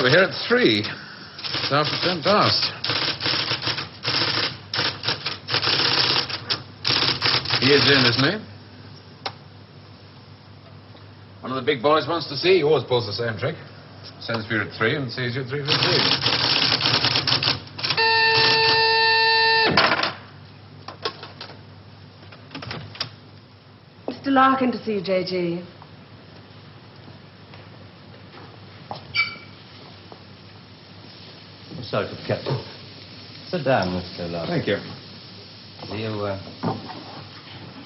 Well, we're here at 3. It's after 10 past. He is in, isn't he? One of the big boys wants to see. He always pulls the same trick. Sends for you at 3 and sees you at 3:15. Mr. Larkin to see you, J.G. I'm sorry for the captain. Sit down, Mr. Larkin. Thank you.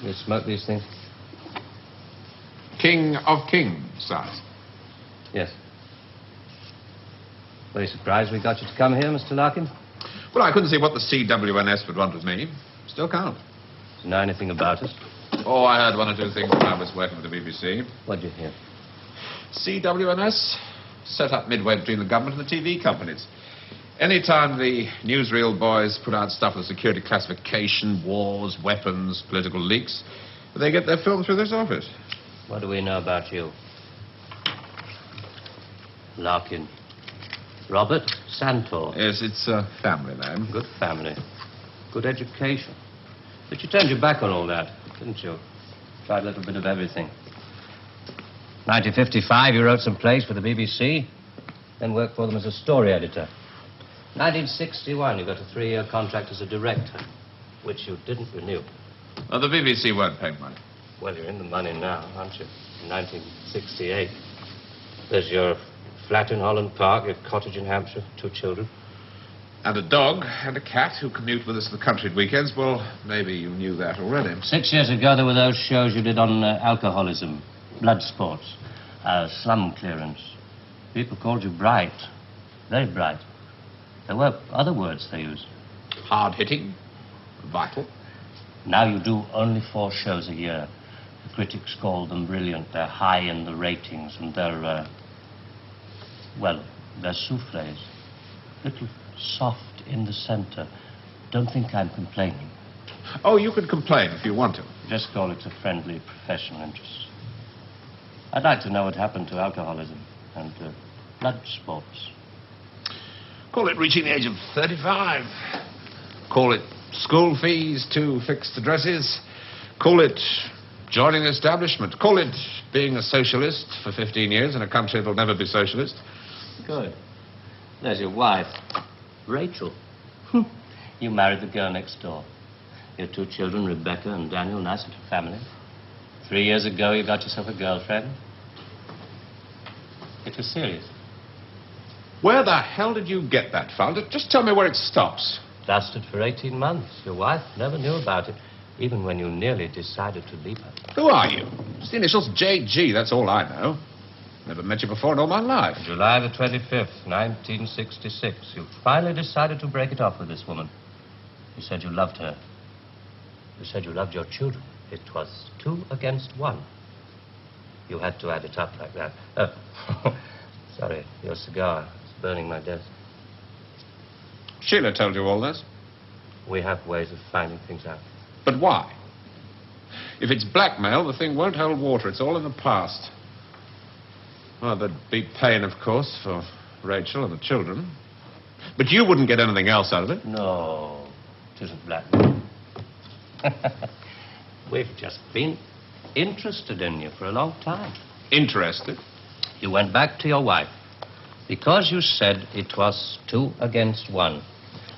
Do you smoke these things? King of Kings, sirs. Yes. Very surprised we got you to come here, Mr. Larkin. Well, I couldn't see what the CWNS would want with me. Still can't. Do you know anything about us? Oh, I heard 1 or 2 things when I was working with the BBC. What'd you hear? CWNS, set up midway between the government and the TV companies. Any time the newsreel boys put out stuff with security classification, wars, weapons, political leaks, they get their film through this office. What do we know about you? Larkin. Robert Santor. Yes, it's a family name. Good family. Good education. But you turned your back on all that, didn't you? Tried a little bit of everything. 1955, you wrote some plays for the BBC, then worked for them as a story editor. 1961, you got a 3-year contract as a director, which you didn't renew. Oh, the BBC weren't paying money. Well, you're in the money now, aren't you? In 1968. There's your flat in Holland Park, your cottage in Hampshire, 2 children. And a dog and a cat who commute with us to the country at weekends. Well, maybe you knew that already. 6 years ago, there were those shows you did on alcoholism, blood sports, slum clearance. People called you bright. Very bright. There were other words they used. Hard-hitting, vital. Now you do only 4 shows a year. The critics call them brilliant. They're high in the ratings, and they're, they're souffles. Little soft in the center. Don't think I'm complaining. Oh, you can complain if you want to. Just call it a friendly professional interest. I'd like to know what happened to alcoholism and blood sports. Call it reaching the age of 35. Call it school fees, 2 fixed addresses. Call it joining the establishment. Call it being a socialist for 15 years in a country that'll never be socialist. Good. There's your wife, Rachel. You married the girl next door. Your 2 children, Rebecca and Daniel, nice little family. 3 years ago, you got yourself a girlfriend. It was serious. Where the hell did you get that from? Just tell me where it stops. Lasted for 18 months. Your wife never knew about it, even when you nearly decided to leave her. Who are you? It's the initials J.G., that's all I know. Never met you before in all my life. July the 25th, 1966. You finally decided to break it off with this woman. You said you loved her. You said you loved your children. It was 2 against 1. You had to add it up like that. Sorry, your cigar is burning my desk. Sheila told you all this? We have ways of finding things out. But why? If it's blackmail, the thing won't hold water. It's all in the past. Well, there'd be pain, of course, for Rachel and the children. But you wouldn't get anything else out of it. No, it isn't blackmail. We've just been interested in you for a long time. Interested? You went back to your wife because you said it was 2 against 1.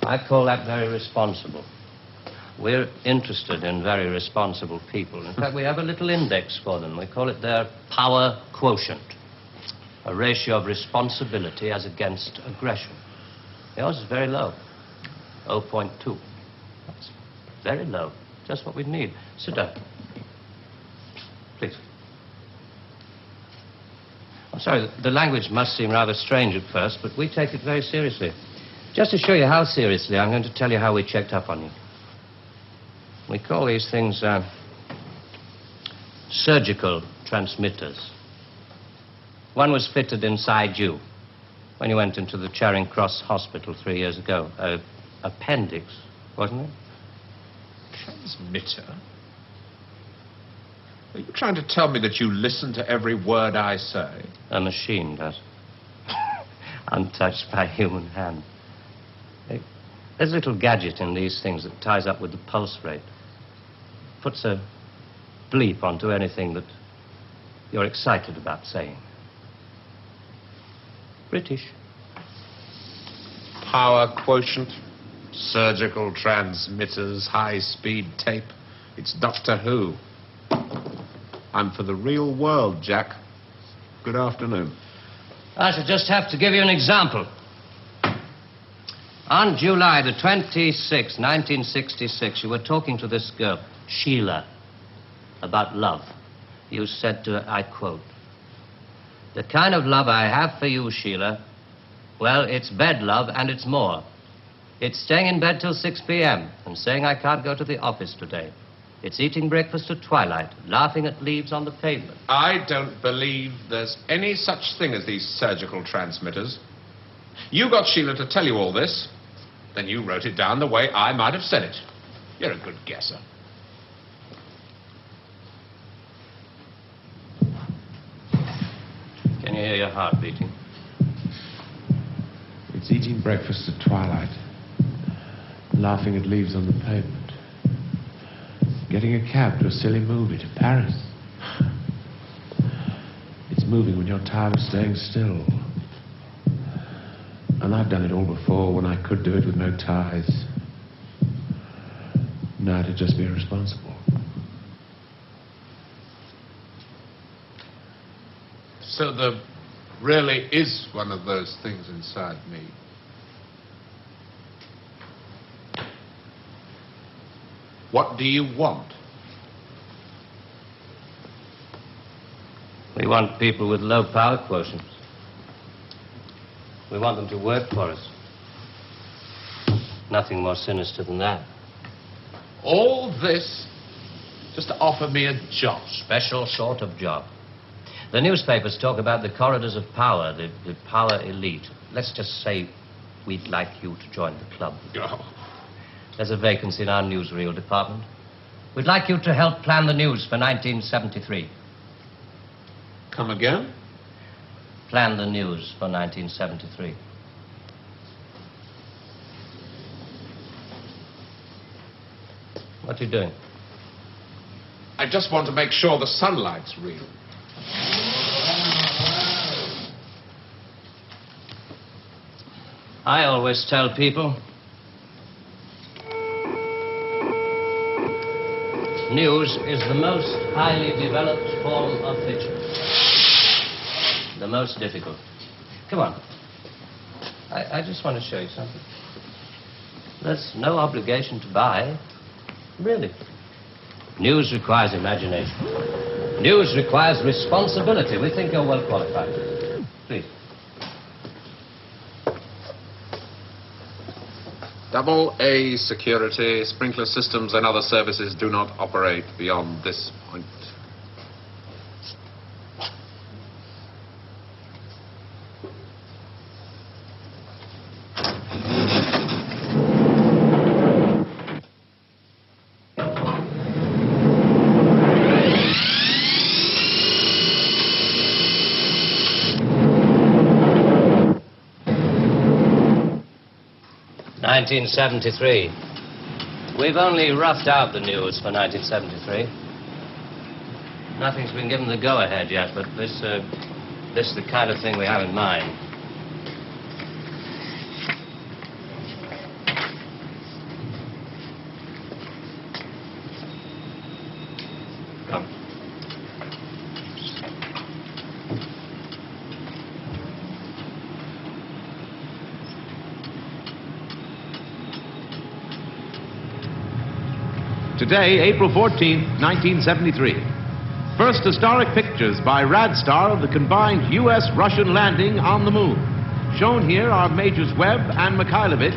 I call that very responsible. We're interested in very responsible people. In fact, we have a little index for them. We call it their power quotient. A ratio of responsibility as against aggression. Yours is very low. 0.2. That's very low. Just what we need. Sit down. Please. I'm sorry, the language must seem rather strange at first, but we take it very seriously. Just to show you how seriously, I'm going to tell you how we checked up on you. We call these things surgical transmitters. One was fitted inside you when you went into the Charing Cross Hospital 3 years ago. Appendix, wasn't it? Transmitter? Are you trying to tell me that you listen to every word I say? A machine does. untouched by human hand. There's a little gadget in these things that ties up with the pulse rate. Puts a bleep onto anything that you're excited about saying. British. Power quotient, surgical transmitters, high-speed tape. It's Doctor Who. I'm for the real world, Jack. Good afternoon. I shall just have to give you an example. On July the 26th, 1966, you were talking to this girl, Sheila, about love. You said to her, I quote, "The kind of love I have for you, Sheila, well, it's bed love and it's more. It's staying in bed till 6 p.m. and saying I can't go to the office today. It's eating breakfast at twilight, laughing at leaves on the pavement." I don't believe there's any such thing as these surgical transmitters. You got Sheila to tell you all this. Then you wrote it down the way I might have said it. You're a good guesser. Can you hear your heart beating? It's eating breakfast at twilight, laughing at leaves on the pavement, getting a cab to a silly movie to Paris. It's moving when you're tired of staying still. And I've done it all before when I could do it with no ties. Now to just be irresponsible. So there really is one of those things inside me. What do you want? We want people with low power quotients. We want them to work for us. Nothing more sinister than that. All this just to offer me a job. Special sort of job. The newspapers talk about the corridors of power, the power elite. Let's just say we'd like you to join the club. Oh. There's a vacancy in our newsreel department. We'd like you to help plan the news for 1973. Come again? Plan the news for 1973. What are you doing? I just want to make sure the sunlight's real. I always tell people, news is the most highly developed form of fiction. The most difficult. Come on. I just want to show you something. There's no obligation to buy. Really. News requires imagination. News requires responsibility. We think you're well qualified. Please. Double A security, sprinkler systems and other services do not operate beyond this point. '73. We've only roughed out the news for 1973. Nothing's been given the go-ahead yet, but this is the kind of thing we have in mind. Come. Today, April 14th, 1973. First historic pictures by Radstar of the combined U.S.-Russian landing on the moon. Shown here are Majors Webb and Mikhailovich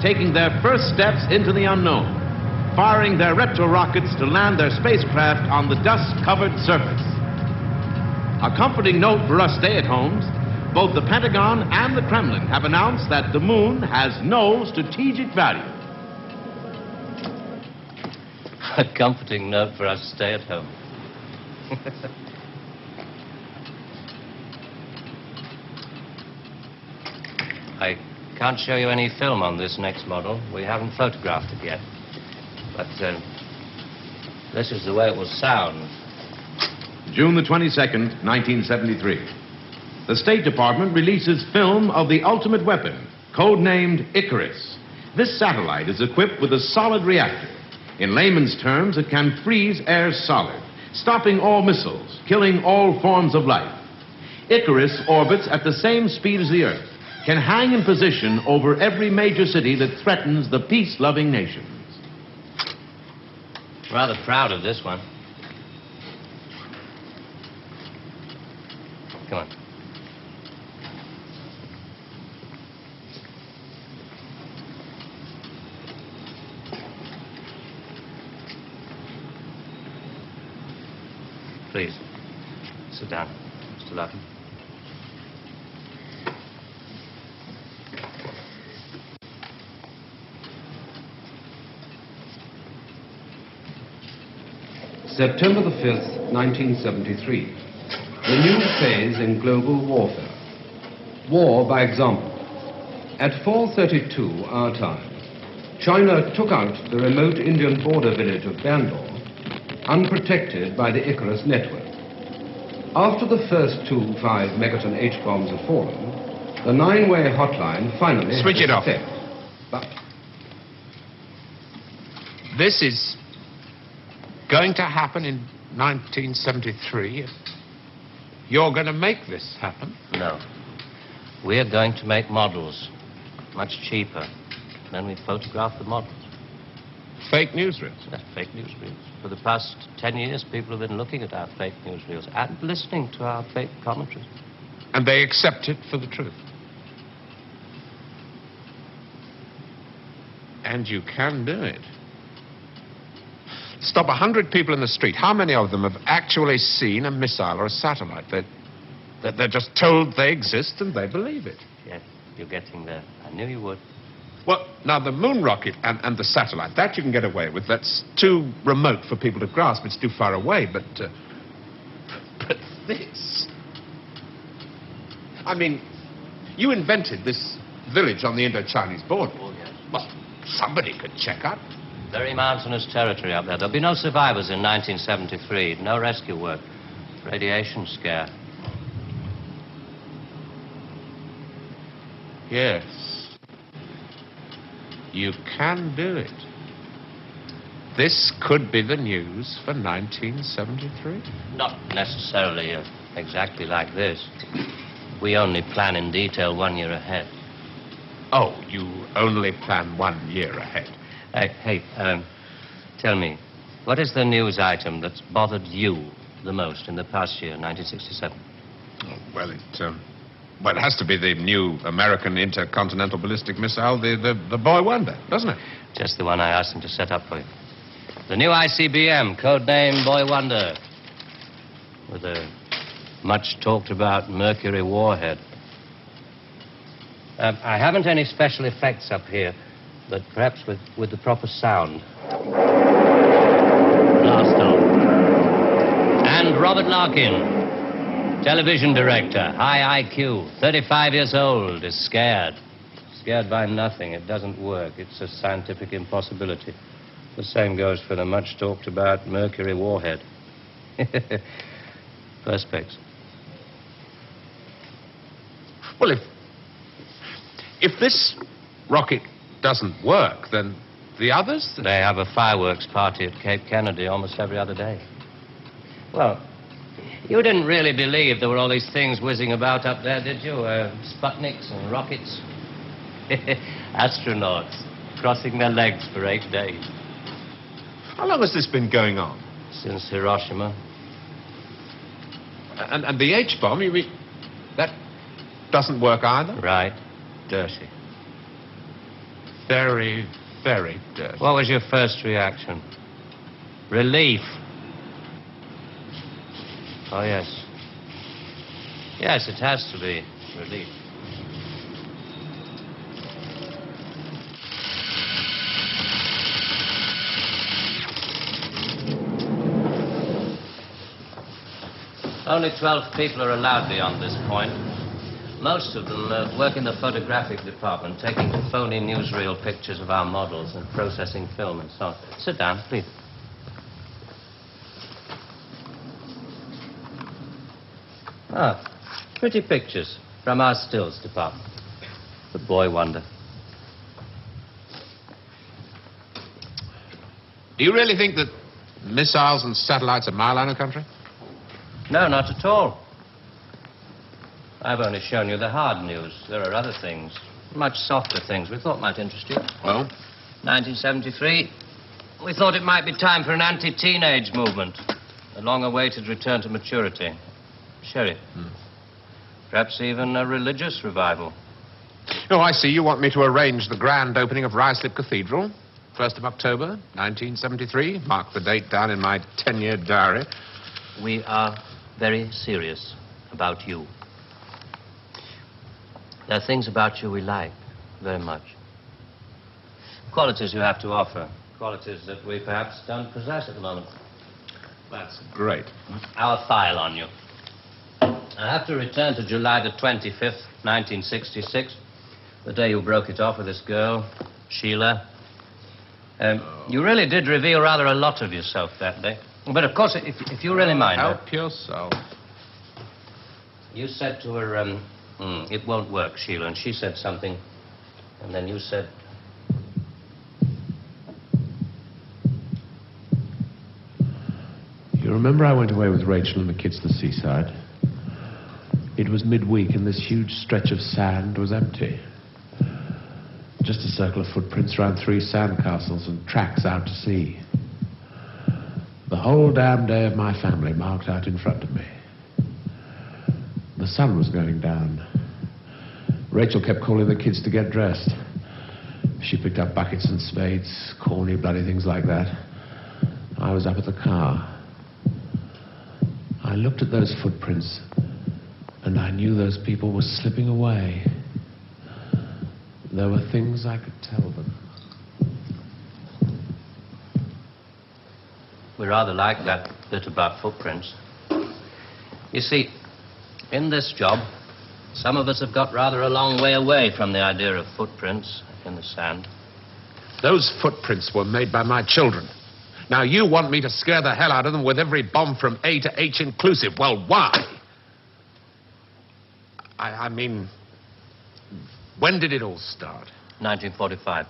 taking their first steps into the unknown, firing their retro-rockets to land their spacecraft on the dust-covered surface. A comforting note for us stay-at-homes, both the Pentagon and the Kremlin have announced that the moon has no strategic value. A comforting note for us stay-at-home. I can't show you any film on this next model. We haven't photographed it yet. But this is the way it will sound. June the 22nd, 1973. The State Department releases film of the ultimate weapon, codenamed Icarus. This satellite is equipped with a solid reactor. In layman's terms, it can freeze air solid, stopping all missiles, killing all forms of life. Icarus orbits at the same speed as the Earth, can hang in position over every major city that threatens the peace-loving nations. Rather proud of this one. Come on. Please, sit down, Mr. Larkin. September the 5th, 1973. The new phase in global warfare. War by example. At 4:32 our time, China took out the remote Indian border village of Bangalore, unprotected by the Icarus network. After the first 2 5-megaton H-bombs have fallen, the 9-way hotline finally Switch it off. effect. But This is going to happen in 1973. You're going to make this happen? No. We're going to make models, much cheaper. Then we photograph the models. Fake newsreels. That's fake newsreels. For the past 10 years, people have been looking at our fake newsreels and listening to our fake commentaries. And they accept it for the truth. And you can do it. Stop 100 people in the street. How many of them have actually seen a missile or a satellite? They're just told they exist and they believe it. Yes, you're getting there. I knew you would. Well, now, the moon rocket and the satellite, that you can get away with. That's too remote for people to grasp. It's too far away. But this... I mean, you invented this village on the Indo-Chinese border. Oh, yes. Well, somebody could check up. Very mountainous territory up there. There'll be no survivors in 1973. No rescue work. Radiation scare. Yes. You can do it. This could be the news for 1973. Not necessarily exactly like this. We only plan in detail 1 year ahead. Oh, you only plan 1 year ahead. Hey, tell me, what is the news item that's bothered you the most in the past year, 1967? Oh, well, it has to be the new American intercontinental ballistic missile, the Boy Wonder, doesn't it? Just the one I asked him to set up for you. The new ICBM, codename Boy Wonder, with a much-talked-about Mercury warhead. I haven't any special effects up here, but perhaps with the proper sound. Blast off. And Robert Larkin, television director, high IQ, 35 years old, is scared. Scared by nothing. It doesn't work. It's a scientific impossibility. The same goes for the much-talked-about Mercury warhead. Perspex. Well, if this rocket doesn't work, then the others... They have a fireworks party at Cape Kennedy almost every other day. Well, you didn't really believe there were all these things whizzing about up there, did you? Sputniks and rockets. Astronauts crossing their legs for 8 days. How long has this been going on? Since Hiroshima. And the H-bomb, you mean... that doesn't work either? Right. Dirty. Very, very dirty. What was your first reaction? Relief. Oh, yes. Yes, it has to be relief. Only 12 people are allowed beyond this point. Most of them work in the photographic department, taking phony newsreel pictures of our models and processing film and so on. Sit down, please. Ah, pretty pictures from our stills department. The boy wonder. Do you really think that missiles and satellites are Myliner country? No, not at all. I've only shown you the hard news. There are other things, much softer things we thought might interest you. Well? 1973, we thought it might be time for an anti-teenage movement. A long-awaited return to maturity. Sherry. Perhaps even a religious revival. Oh, I see. You want me to arrange the grand opening of Ruislip Cathedral. 1st of October, 1973. Mark the date down in my 10-year diary. We are very serious about you. There are things about you we like very much. Qualities you have to offer. Qualities that we perhaps don't possess at the moment. That's great. Our file on you. I have to return to July the 25th, 1966, the day you broke it off with this girl, Sheila. You really did reveal rather a lot of yourself that day. But, of course, if you really mind... Help yourself. You said to her, it won't work, Sheila, and she said something, and then you said... You remember I went away with Rachel and the kids to the seaside? It was midweek and this huge stretch of sand was empty. Just a circle of footprints around 3 sandcastles and tracks out to sea. The whole damn day of my family marked out in front of me. The sun was going down. Rachel kept calling the kids to get dressed. She picked up buckets and spades, corny, bloody things like that. I was up at the car. I looked at those footprints, and I knew those people were slipping away. There were things I could tell them. We rather like that bit about footprints. You see, in this job, some of us have got rather a long way away from the idea of footprints in the sand. Those footprints were made by my children. Now, you want me to scare the hell out of them with every bomb from A to H inclusive. Well, why? I mean, when did it all start? 1945.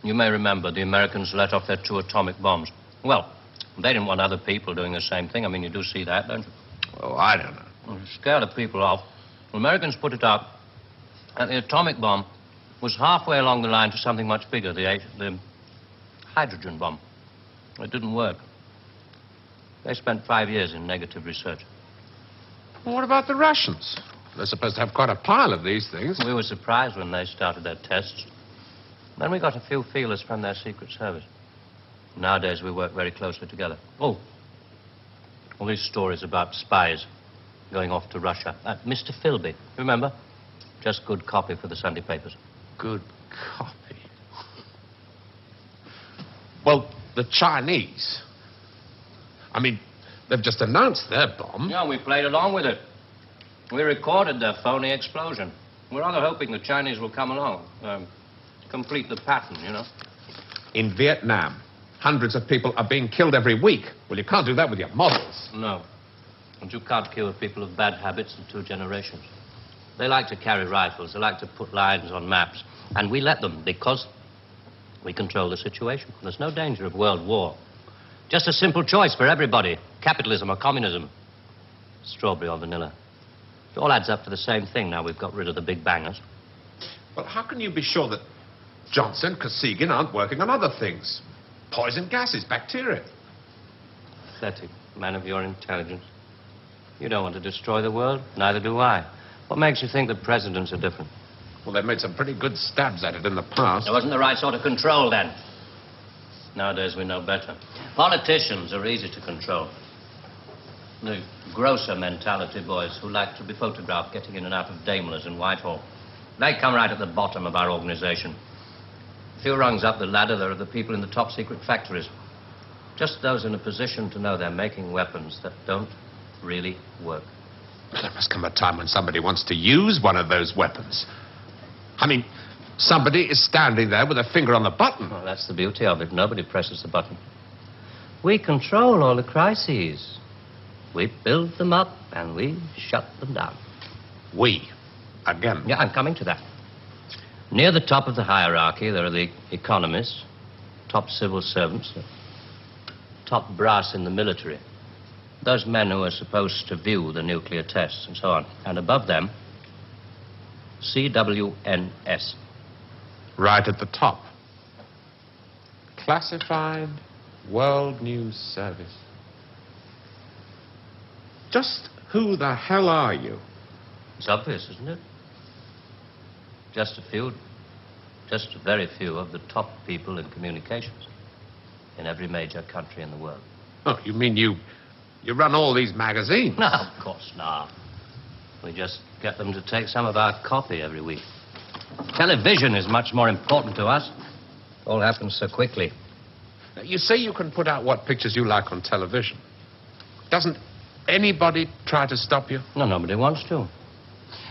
You may remember the Americans let off their 2 atomic bombs. Well, they didn't want other people doing the same thing. I mean, you do see that, don't you? Oh, I don't know. Well, to scare the people off, the Americans put it up, and the atomic bomb was halfway along the line to something much bigger, the hydrogen bomb. It didn't work. They spent 5 years in negative research. Well, what about the Russians? They're supposed to have quite a pile of these things. We were surprised when they started their tests. Then we got a few feelers from their Secret Service. Nowadays, we work very closely together. Oh, all these stories about spies going off to Russia. Mr. Philby, remember? Just good copy for the Sunday papers. Good copy. Well, the Chinese. I mean, they've just announced their bomb. Yeah, we played along with it. We recorded their phony explosion. We're rather hoping the Chinese will come along, complete the pattern, you know. In Vietnam, hundreds of people are being killed every week. Well, you can't do that with your models. No. And you can't cure people of bad habits in 2 generations. They like to carry rifles. They like to put lines on maps. And we let them because we control the situation. There's no danger of world war. Just a simple choice for everybody. Capitalism or communism. Strawberry or vanilla. It all adds up to the same thing now we've got rid of the big bangers. Well, how can you be sure that Johnson, Kosygin aren't working on other things? Poison gases, bacteria. Pathetic man of your intelligence. You don't want to destroy the world. Neither do I. What makes you think that presidents are different? Well, they've made some pretty good stabs at it in the past. There wasn't the right sort of control then. Nowadays we know better. Politicians are easy to control. The grosser mentality boys who like to be photographed getting in and out of Daimlers in Whitehall. They come right at the bottom of our organization. A few rungs up the ladder, there are the people in the top secret factories. Just those in a position to know they're making weapons that don't really work. There must come a time when somebody wants to use one of those weapons. I mean, somebody is standing there with a finger on the button. Well, that's the beauty of it. Nobody presses the button. We control all the crises. We build them up and we shut them down. We. Again. Yeah, I'm coming to that. Near the top of the hierarchy, there are the economists, top civil servants, top brass in the military. Those men who are supposed to view the nuclear tests and so on. And above them, CWNS. Right at the top. Classified World News Service. Just who the hell are you? It's obvious, isn't it? Just a very few of the top people in communications in every major country in the world. Oh, you mean you run all these magazines? No, of course not. We just get them to take some of our copy every week. Television is much more important to us. It all happens so quickly. You say you can put out what pictures you like on television. Doesn't anybody try to stop you? No, nobody wants to.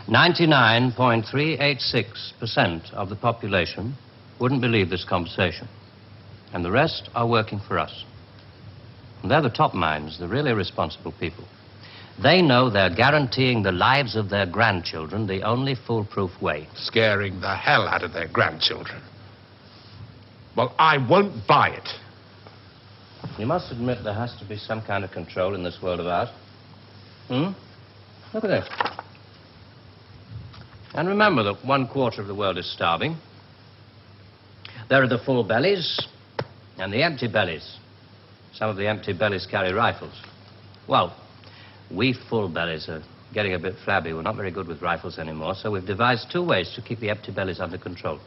99.386% of the population wouldn't believe this conversation. And the rest are working for us. And they're the top minds, the really responsible people. They know they're guaranteeing the lives of their grandchildren the only foolproof way. Scaring the hell out of their grandchildren. Well, I won't buy it. You must admit there has to be some kind of control in this world of ours. Look at this. And remember that 1/4 of the world is starving. There are the full bellies and the empty bellies. Some of the empty bellies carry rifles. Well, we full bellies are getting a bit flabby. We're not very good with rifles anymore, so we've devised 2 ways to keep the empty bellies under control.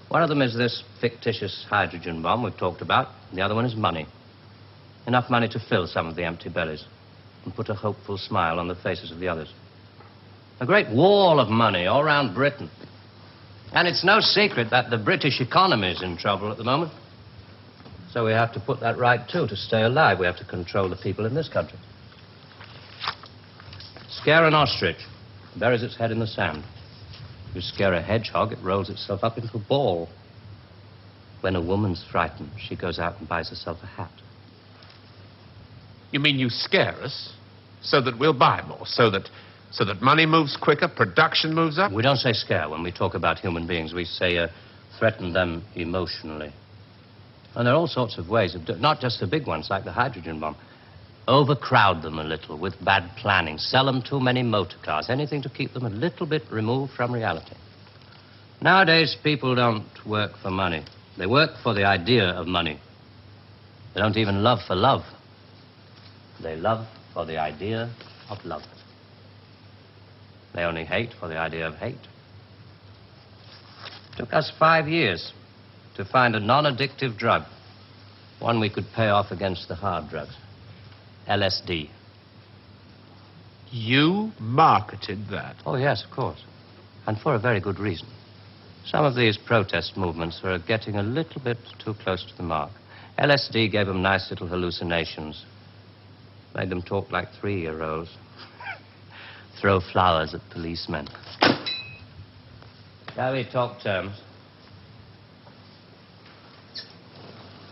One of them is this fictitious hydrogen bomb we've talked about. The other one is money. Enough money to fill some of the empty bellies and put a hopeful smile on the faces of the others. A great wall of money all around Britain. And it's no secret that the British economy is in trouble at the moment. So we have to put that right, too, to stay alive. We have to control the people in this country. Scare an ostrich, it buries its head in the sand. You scare a hedgehog, it rolls itself up into a ball. When a woman's frightened, she goes out and buys herself a hat. You mean you scare us so that we'll buy more, so that money moves quicker, production moves up? We don't say scare when we talk about human beings. We say threaten them emotionally. And there are all sorts of ways of not just the big ones like the hydrogen bomb. Overcrowd them a little with bad planning. Sell them too many motor cars. Anything to keep them a little bit removed from reality. Nowadays, people don't work for money. They work for the idea of money. They don't even love for love. They love for the idea of love. They only hate for the idea of hate. It took us 5 years to find a non-addictive drug, one we could pay off against the hard drugs. LSD. You marketed that? Oh, yes, of course. And for a very good reason. Some of these protest movements are getting a little bit too close to the mark. LSD gave them nice little hallucinations. Made them talk like 3-year-olds. Throw flowers at policemen. Shall we talk terms?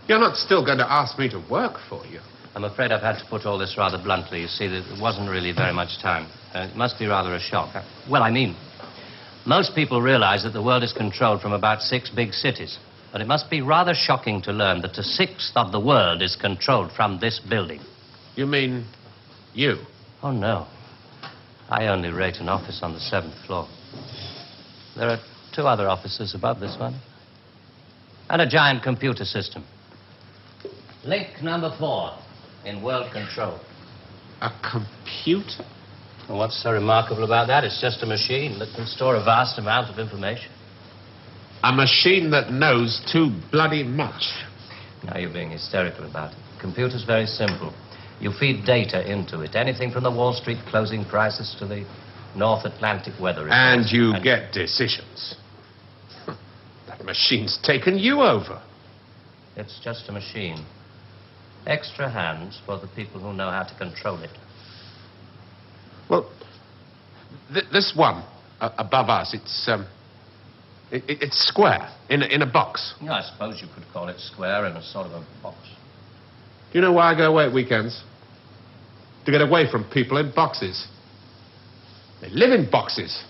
You're not still going to ask me to work for you? I'm afraid I've had to put all this rather bluntly. You see, there wasn't really very much time. It must be rather a shock. Well, I mean, most people realize that the world is controlled from about 6 big cities. But it must be rather shocking to learn that a 1/6 of the world is controlled from this building. You mean you? Oh, no. I only rate an office on the 7th floor. There are 2 other offices above this one. And a giant computer system. Link number 4 in world control. A computer? Well, what's so remarkable about that? It's just a machine that can store a vast amount of information. A machine that knows too bloody much. Now you're being hysterical about it. Computer's very simple. You feed data into it. Anything from the Wall Street closing prices to the North Atlantic weather reports. And you get decisions. That machine's taken you over. It's just a machine. Extra hands for the people who know how to control it. Well, This one above us, it's square in a box. Yeah, I suppose you could call it square in a sort of a box. Do you know why I go away at weekends? To get away from people in boxes. They live in boxes.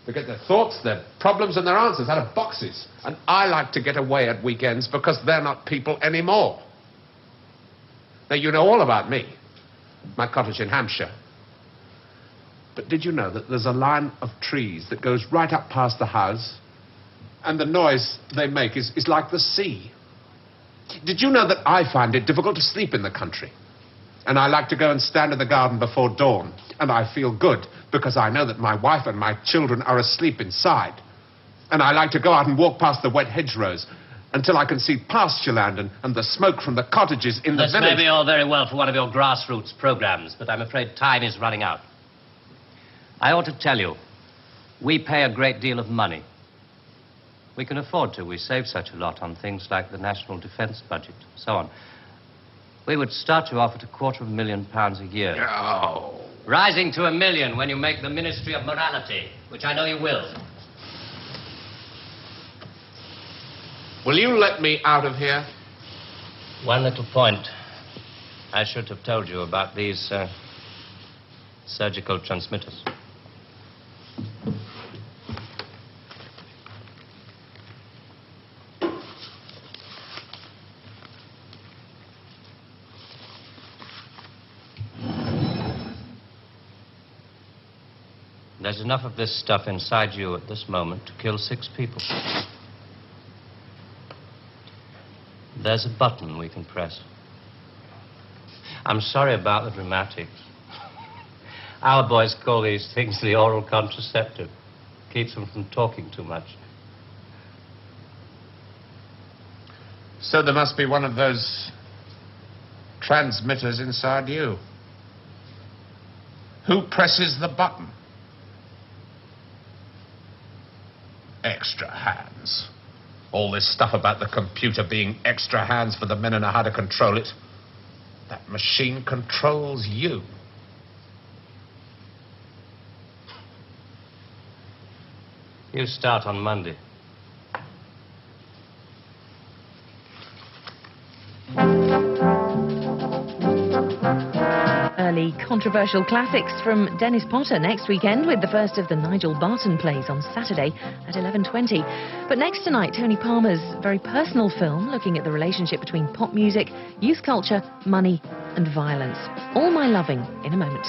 They get their thoughts, their problems, and their answers out of boxes. And I like to get away at weekends because they're not people anymore. Now, you know all about me. My cottage in Hampshire. But did you know that there's a line of trees that goes right up past the house? And the noise they make is like the sea. Did you know that I find it difficult to sleep in the country? And I like to go and stand in the garden before dawn. And I feel good because I know that my wife and my children are asleep inside. And I like to go out and walk past the wet hedgerows until I can see pasture land and the smoke from the cottages in the This village. may be all very well for one of your grassroots programs, but I'm afraid time is running out. I ought to tell you, we pay a great deal of money. We can afford to. We save such a lot on things like the national defense budget, so on. We would start you off at £250,000 a year. Oh. Rising to £1 million when you make the Ministry of Morality, which I know you will. Will you let me out of here? One little point. I should have told you about these surgical transmitters. There's enough of this stuff inside you at this moment to kill 6 people. There's a button we can press. I'm sorry about the dramatics. Our boys call these things the oral contraceptive. Keeps them from talking too much. So there must be one of those transmitters inside you. Who presses the button? Extra hands. All this stuff about the computer being extra hands for the men who know how to control it. That machine controls you. You start on Monday. Early controversial classics from Dennis Potter next weekend with the first of the Nigel Barton plays on Saturday at 11:20. But next tonight, Tony Palmer's very personal film looking at the relationship between pop music, youth culture, money and violence. All My Loving in a moment.